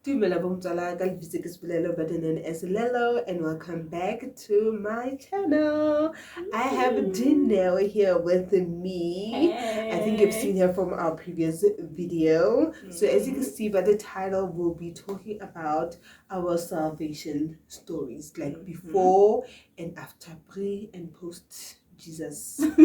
Dumelang boMotswala, feliciasebolelo, better known as Lelo, and welcome back to my channel. I have Dineo here with me. Hey. I think you've seen her from our previous video. So as you can see by the title, we'll be talking about our salvation stories, like before and after, pre and post Jesus. Yep.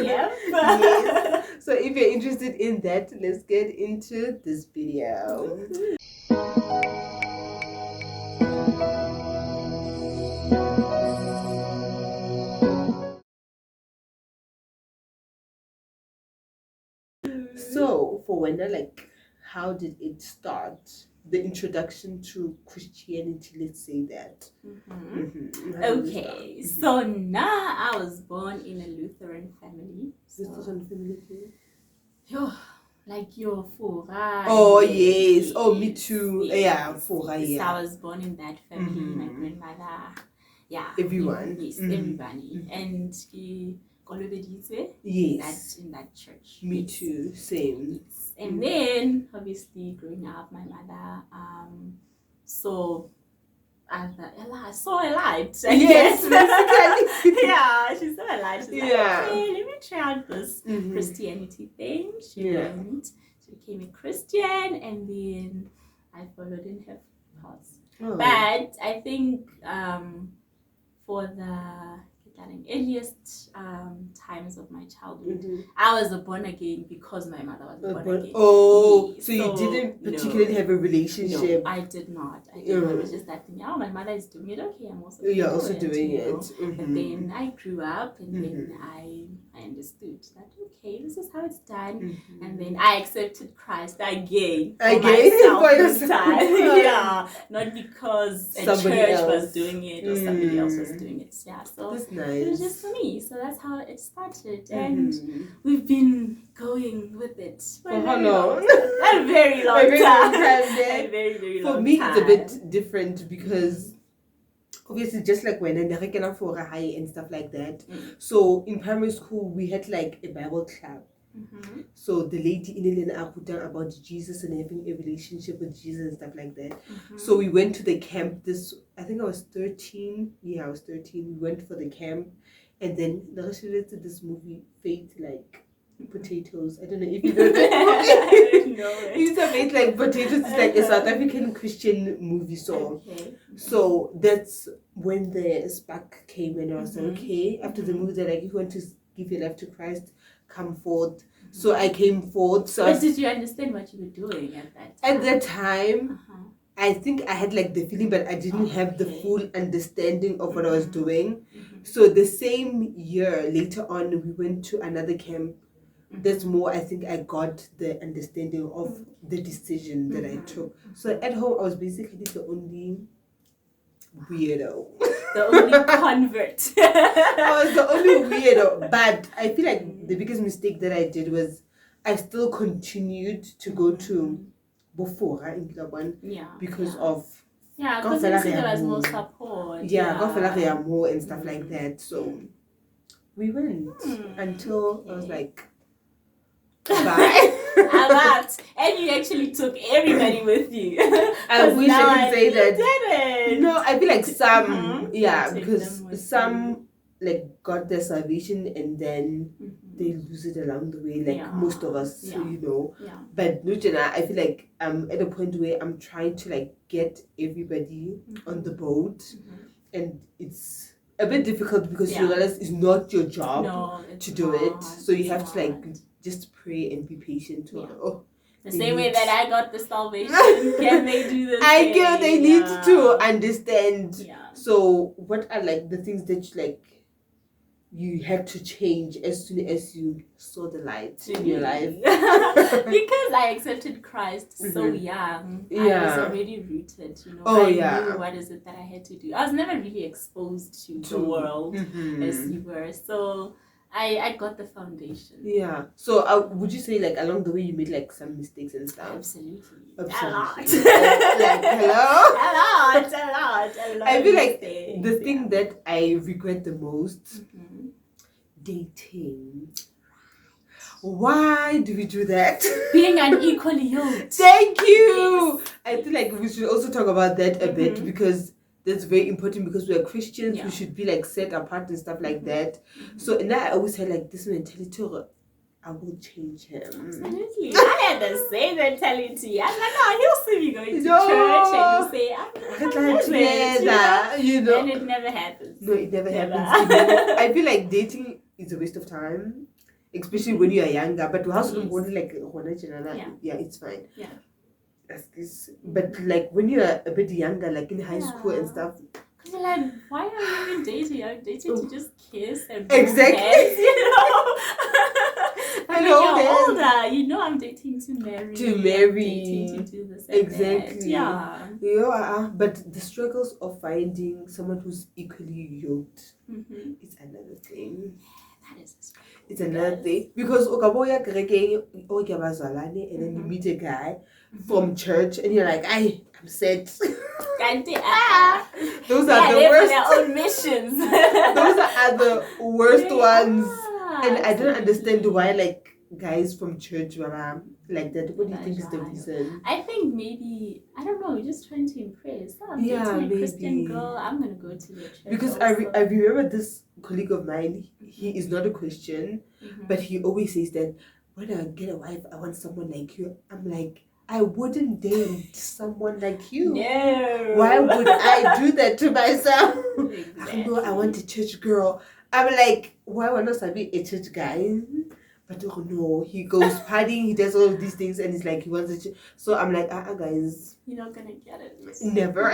Yes. So if you're interested in that, let's get into this video. So for Wena, like, how did it start? The introduction to Christianity, let's say that. Okay, so now I was born in a Lutheran family. Lutheran family. Like your Fora. Oh yes. Oh, me too. Yes. Yeah, Fora. Yes, Yeah. I was born in that family. My grandmother. Yeah. Everyone. Yes, everybody. And yes. in that church. Me too. Same. Yes. And then obviously growing up, my mother saw a light. Yes, basically. Yeah, she saw a light. She's like, Yeah. okay, let me try out this Christianity thing. She went. She became a Christian, and then I followed in her paths. Oh. But I think for the earliest times of my childhood, I was born again because my mother was born again. Oh, Yes. so you didn't particularly have a relationship? No, I did not. It was just that thing. Oh, my mother is doing it. Okay, I'm also You're also doing it. But then I grew up, and then I understood that okay, this is how it's done. And then I accepted Christ again for myself this time. Yeah, not because somebody a church else was doing it or somebody else was doing it. Yeah, so that's nice. it was just for me. So that's how it started, and we've been going with it for how long? A very long time. A very, very long time. For me, it's a bit different because obviously, just like when I came for a high and stuff like that. So in primary school, we had like a Bible club. So the lady in Elena about Jesus and having a relationship with Jesus and stuff like that. So we went to the camp. I think I was 13. Yeah, I was 13. We went for the camp, and then the rest related to this movie, Fate, like potatoes. I don't know if you know that movie. No. It's a bit like potatoes. It's like a South African Christian movie song. Okay. So that's when the spark came, and I was like, okay, after the movie, they're like, if you want to give your life to Christ, come forth. So I came forth. So but did you understand what you were doing at that time? At that time, I think I had like the feeling, but I didn't have the full understanding of what I was doing. So the same year, later on, we went to another camp. That's more, I think I got the understanding of the decision that I took. So at home, I was basically the only weirdo. The only convert. I was the only weirdo. But I feel like the biggest mistake that I did was I still continued to go to Bofora in Gabon because of because there was more support. More and stuff like that. So we went until I was like, bye. I'm out. And you actually took everybody with you. I wish I could say that. Didn't. No, I feel like some, because some like got their salvation and then they lose it along the way, like most of us, you know. Yeah. But Nujana, I feel like I'm at a point where I'm trying to like get everybody on the boat, and it's a bit difficult because you realize it's not your job to do it, so you have to like just pray and be patient. The same way that I got the salvation, can they do this? I guess they need to understand. Yeah. So what are like the things that you had to change as soon as you saw the light in your life? Because I accepted Christ so young. I was already rooted, you know. I knew what is it that I had to do. I was never really exposed to the world as you were. So I got the foundation. Yeah. So would you say like along the way you made like some mistakes and stuff? Absolutely. A lot. Like hello? A lot. I feel like the thing that I regret the most, dating. Why do we do that? Being unequally yoked. Thank you. Yes. I feel like we should also talk about that a bit because that's very important because we are Christians. We should be like set apart and stuff like that. So and I always had like this mentality. I will change him. Absolutely. I had the same mentality. I'm like, oh, he'll see me going to church and he'll say, I'm together, you know? And it never happens. No, it never happens. I feel like dating is a waste of time, especially when you are younger. But house like it's fine. Yeah. But like when you are a bit younger, like in high school and stuff. You're like, why are you even dating? Are you dating to just kiss and exactly hands, you know? When you're older, you know I'm dating to marry. Dating to do this and exactly. That. Yeah. But the struggles of finding someone who's equally yoked is another thing. That is a struggle. It's another thing. Because and then you meet a guy from church and you're like, I'm set. Those are the worst. Their own missions. Those are the worst ones. And I don't understand why like guys from church were like that. What do you think is the reason? I think maybe, I don't know, just trying to impress. I'm dating a Christian girl, I'm going to go to the church. Because I remember this colleague of mine, he is not a Christian, but he always says that when I get a wife, I want someone like you. I'm like, I wouldn't date someone like you. No. Why would I do that to myself? Exactly. I know I want a church girl. I'm like, why would not I be a church guy? But oh no, he goes partying, he does all of these things, and it's like he wants a church. So I'm like, guys. You're not gonna get it. Never.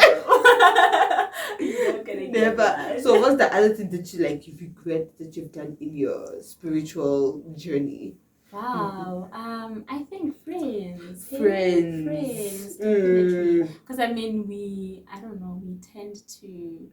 You're not gonna Never. Get it. So what's the other thing that you like, you regret that you've done in your spiritual journey? Wow. I think friends. Friends. Definitely. Because I mean, we tend to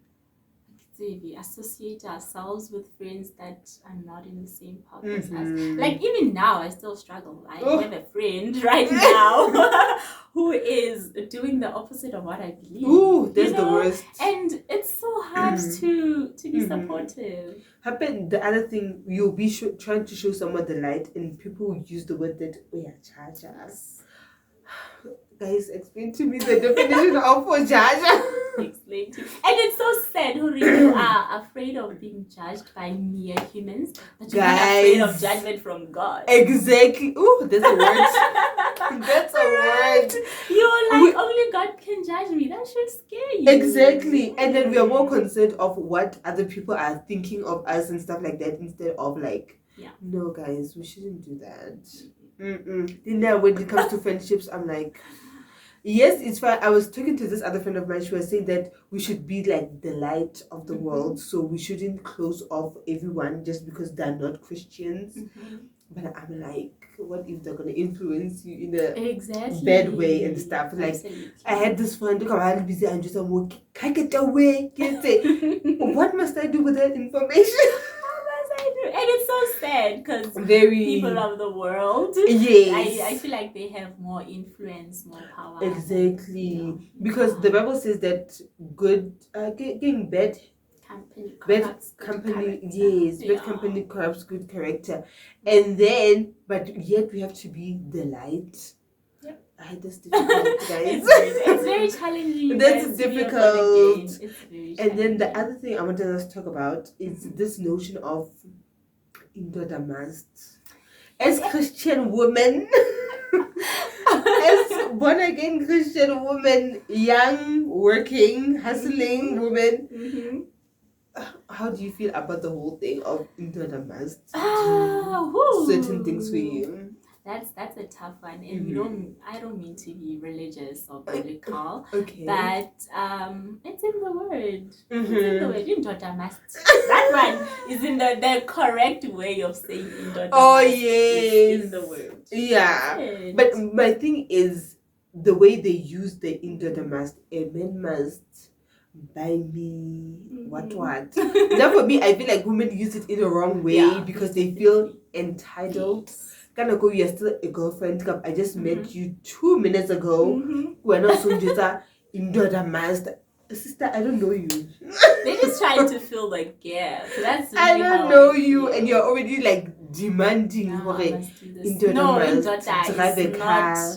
we associate ourselves with friends that are not in the same path as us. Like even now, I still struggle. I have a friend right now who is doing the opposite of what I believe. Ooh, that's the worst. And it's so hard to be supportive. The other thing, you'll be trying to show someone the light, and people use the word that we are chargers. Guys, explain to me the definition of jaja. Explain to me. And it's so sad who really are afraid of being judged by mere humans, but you're not afraid of judgment from God. Exactly. Ooh, that's a word. That's a word. You're like, only God can judge me. That should scare you. Exactly. And then we are more concerned of what other people are thinking of us and stuff like that instead of like, no, guys, we shouldn't do that. Then when it comes to friendships, I'm like, yes, it's fine. I was talking to this other friend of mine. She was saying that we should be like the light of the world. So we shouldn't close off everyone just because they're not Christians. But I'm like, what if they're going to influence you in a bad way and stuff? Like, I had this friend, look, I'm busy and just I'm can't get away. Can't say, what must I do with that information? And it's so sad because people of the world, I feel like they have more influence, more power. Exactly. Because the Bible says that getting bad company corrupts good character. And then, but yet we have to be the light. That's difficult, guys. It's very challenging. That's difficult. And then the other thing I wanted us to talk about is this notion of Indoda must. As Christian women, as born again Christian women, young, working, hustling women, how do you feel about the whole thing of Indoda must do certain things for you? That's a tough one, and I don't mean to be religious or biblical, but it's in the word. It's in the word. Indoda must. That one is in the correct way of saying Indoda. Yes, in the word. Yeah, but my thing is the way they use the Indoda must. A man must buy me what. Now for me, I feel like women use it in the wrong way because they feel entitled. You're still a girlfriend. I just met you 2 minutes ago. We're not so just Indoda must. Sister, I don't know you. They're just trying to fill the gap. That's really I don't know you, and you're already like demanding Indoda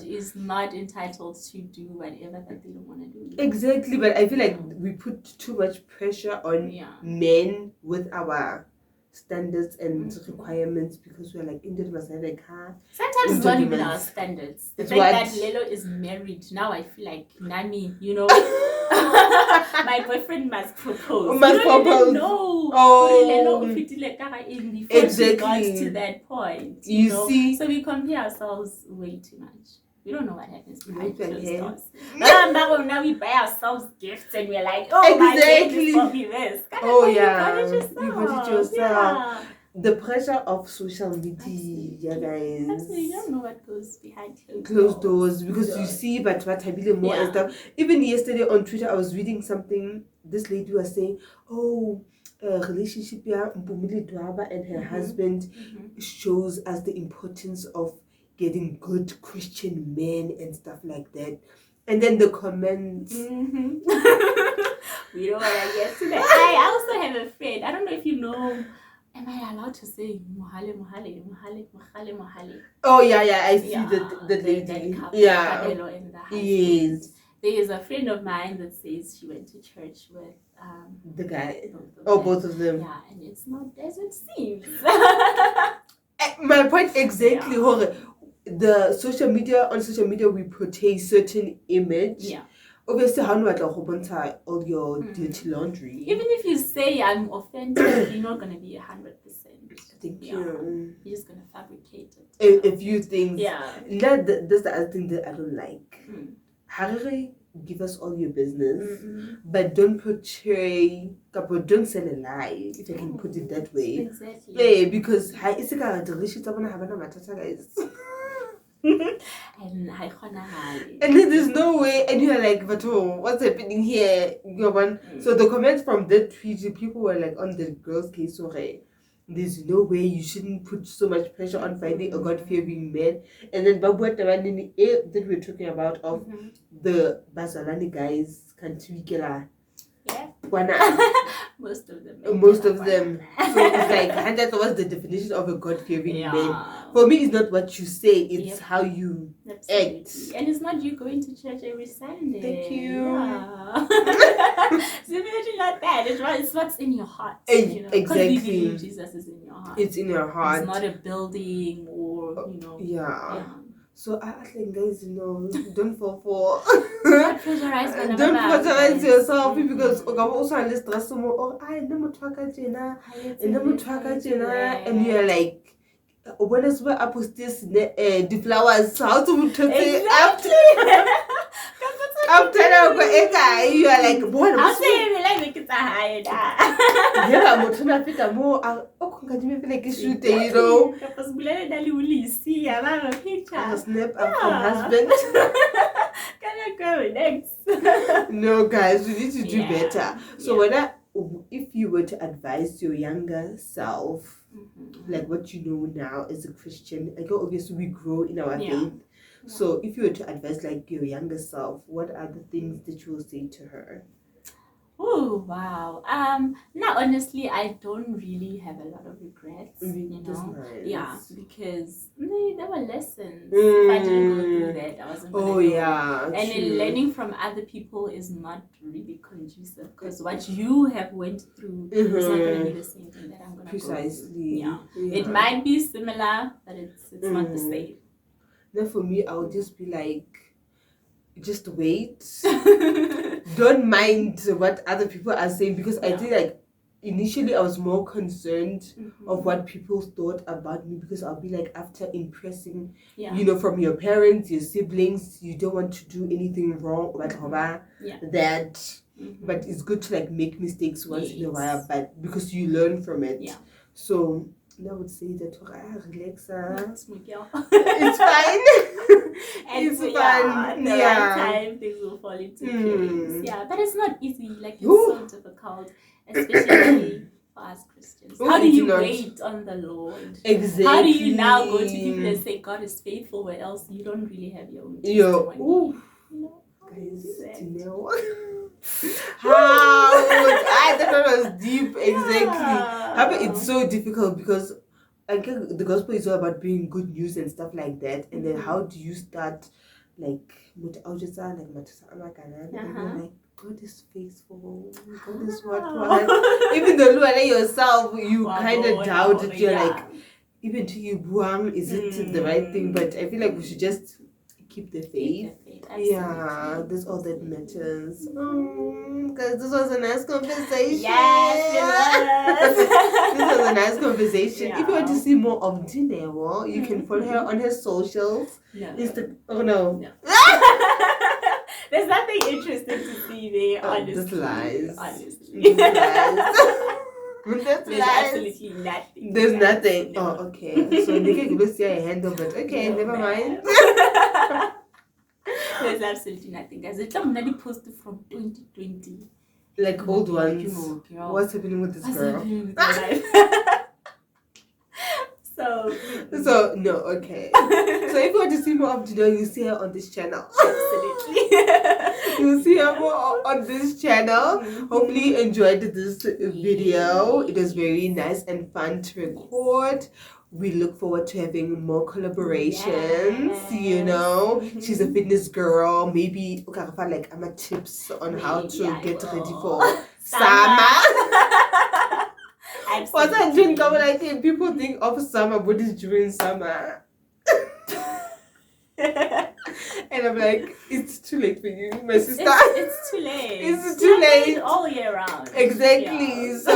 is not entitled to do whatever that they don't want to do. Exactly, but I feel like we put too much pressure on men with our standards and requirements because we're like, Indoda must have a car. Sometimes it's not even our standards. The fact that Lelo is married, now I feel like, Nani, my boyfriend must propose. Even know. Exactly. Got to that point. You know? See? So we compare ourselves way too much. We don't know what happens behind closed doors. Now we buy ourselves gifts and we're like, my baby bought me this. You got it yourself. Yeah. The pressure of social media, guys. Absolutely, you don't know what goes behind closed doors because you see, but what have more and stuff. Even yesterday on Twitter, I was reading something. This lady was saying, relationship Mpumile and her husband shows us the importance of getting good Christian men and stuff like that. And then the comments. We don't want to get to that. I also have a friend. I don't know if you know. Am I allowed to say Mohale? Oh yeah, I see the lady. Yes. There is a friend of mine that says she went to church with the guy. Both of them. Yeah, and it's not as it seems. My point exactly. On social media we portray certain image. Yeah. Obviously, how do I all your dirty laundry? Even if you say I'm offended, you're not gonna be 100%. Thank you. You're just gonna fabricate it. A few things. Yeah. That's the other thing that I don't like. Harare, give us all your business, but don't portray, don't sell a lie, if I can put it that way. Exactly. Yeah, because guys. And then there's no way, and you're like, but what's happening here? So the comments from that tweet, people were like on the girl's case, there's no way, you shouldn't put so much pressure on finding a God-fearing man. And then Babu the one that we're talking about of the Bazalani guys can tweak. Yeah. Most of them. So it's like, and that was the definition of a God-fearing man. For me, it's not what you say, it's how you act. And it's not you going to church every Sunday. Thank you. Yeah. So imagine not that. It's what's in your heart. Exactly. Because you believe Jesus is in your heart. It's in your heart. It's not a building or, Yeah. So I think, guys, don't fall for. Don't pressurize Don't pressurize yourself because also I stress more. And you're like, when is where I post this the flowers? How to put it after? After you are like, boy, I'll say you like it's a high. Yeah, I'm trying to figure more. Can you like a shoot? Snap from husband. Can I go next? No, guys, we need to do better. So if you were to advise your younger self, like what you know now as a Christian, like obviously we grow in our faith. So if you were to advise like your younger self, what are the things that you will say to her? Oh wow. Now honestly I don't really have a lot of regrets. Nice. Yeah, because there were lessons. If I didn't go through that, I wasn't gonna know. And in learning from other people is not really conducive because what you have went through is not gonna be the same thing that I'm gonna go through. Yeah. It might be similar, but it's not the same. Then for me, I'll just be like, just wait. Don't mind what other people are saying because I think like initially I was more concerned of what people thought about me because I'll be like, after impressing, from your parents, your siblings, you don't want to do anything wrong, but but it's good to like make mistakes once in a while, but because you learn from it. Yeah. So I would say that relax. It's fine. It's fine. The right time things will fall into place. Yeah, but it's not easy. Like it's so difficult, especially for us Christians. How do you wait on the Lord? Exactly. How do you now go to people and say God is faithful, where else you don't really have your own testimony? Guys, Dineo. How? I thought it was deep. Exactly. It's so difficult because I guess the gospel is all about bringing good news and stuff like that. And then how do you start like God is faithful, God is what. Even though you are yourself, you kind of doubt it. You're like, even to you, Buam, is it the right thing? But I feel like we should just keep the faith. Yeah, that's all that matters. Because this was a nice conversation. Yes, this was a nice conversation. Yeah. If you want to see more of Dineo, you can follow her on her socials. No. No. There's nothing interesting to see there, honestly. That's lies. Honestly. There's absolutely nothing. There's nothing. No. Oh, okay. So they can give us a handle, but okay, no, never mind. There's absolutely nothing, guys. It's somebody posted from 2020. Like old ones. What's happening with this girl? Happening with your life? So no, okay. So if you want to see more of Dineo, you see her on this channel. Absolutely. You see her more on this channel. Hopefully you enjoyed this video. It was very nice and fun to record. We look forward to having more collaborations. You know, she's a fitness girl. Maybe like tips on how to get ready for summer. What's I drink? Like people think of summer, but it's during summer. And I'm like, it's too late for you, my sister. It's too late. It's too late. All year round. Exactly. Yeah. So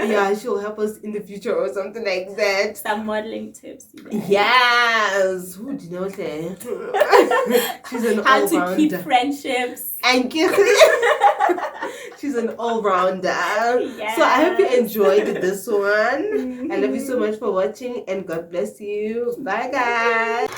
yeah, she'll help us in the future or something like that. Some modeling tips. Yes. Who do you know? She's an how all-rounder. To keep friendships. And she's an all-rounder. Yes. So I hope you enjoyed this one. I love you so much for watching and God bless you. Bye guys.